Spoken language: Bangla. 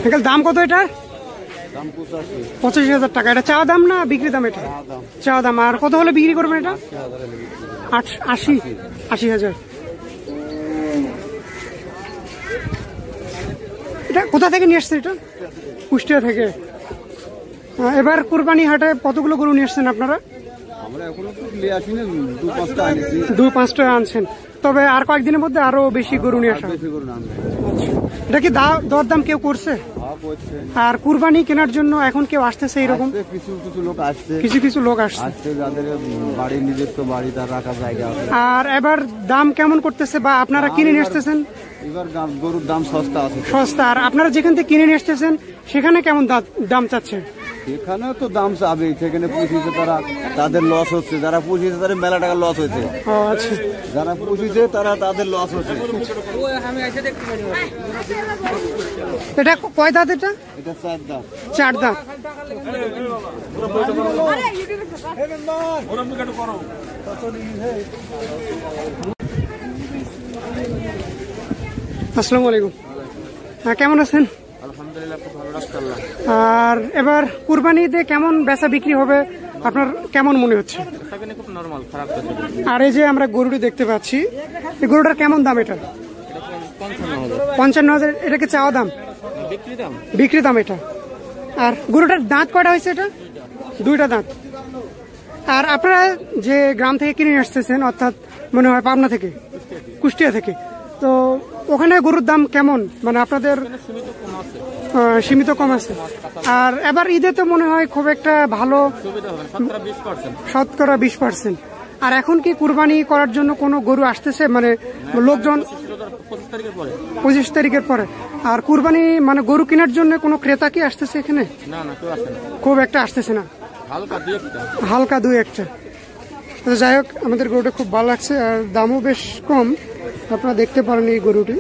আঙ্কেল দাম কত এটা? 85,000 টাকা। এটা চাওয়া দাম না বিক্রি দাম? এটা চাওয়া দাম। আর কত হলে বিক্রি করবেন এটা? 80,000। এটা কোথা থেকে নিয়ে আসছেন? এটা কুষ্টিয়া থেকে। এবার কুরবানি হাটে কতগুলো গরু নিয়ে আসছেন আপনারা? 2-5টা আনছেন, তবে আর কয়েকদিনের মধ্যে আরো বেশি গরু নিয়ে আসা। এটা কি দরদাম কেউ করছে? আর কুরবানি কেনার জন্য এখন কেউ আসতেছে এরকম? কিছু কিছু লোক আসছে যাদের বাড়ি, নিজস্ব বাড়ি, তার রাখার জায়গা। আর এবার দাম কেমন করতেছে বা আপনারা কিনে নিয়ে আসতেছেন? এবার গরুর দাম সস্তা। আর আপনারা যেখান থেকে কিনে নিয়ে আসতেছেন সেখানে কেমন দাম চাচ্ছে? এখানে তো দাম চাবে, সেখানে পুষিছে তারা, তাদের লস হচ্ছে। যারা পুষিছে তাদের মেলা টাকা লস হয়েছে। আচ্ছা, যারা পুষিছে তারা, তাদের লস হচ্ছে। এটা কয় দাঁত? এটা 4 দাঁত। 4 দাঁত। আসসালামু আলাইকুম। কেমন আছেন? আর এবার কুরবানিতে কেমন বেচা বিক্রি হবে আপনার কেমন মনে হচ্ছে? আর এই যে আমরা গরুটি দেখতে পাচ্ছি, এই গরুটার কেমন দাম? এটা 55,000। এটা কি চাওয়া দাম? বিক্রি দাম এটা। আর গরুটার দাঁত কয়টা হয়েছে? এটা 2টা দাঁত। আর আপনারা যে গ্রাম থেকে কিনে আসতেছেন, অর্থাৎ মনে হয় পাবনা থেকে, কুষ্টিয়া থেকে, তো ওখানে গরুর দাম কেমন? মানে আপনাদের সীমিত কম আছে। আর এবার ঈদে তো মনে হয় খুব একটা ভালো, 20%। আর এখন কি কুরবানি করার জন্য কোনো গরু আসতেছে? মানে লোকজন 25 তারিখের পরে। আর কুরবানি মানে গরু কেনার জন্য কোনো ক্রেতা কি আসতেছে এখানে? খুব একটা আসতেছে না, হালকা 2-1টা। যাই হোক, আমাদের গরুটা খুব ভালো লাগছে আর দামও বেশ কম। আপনারা দেখতে পারেন এই গরুটি।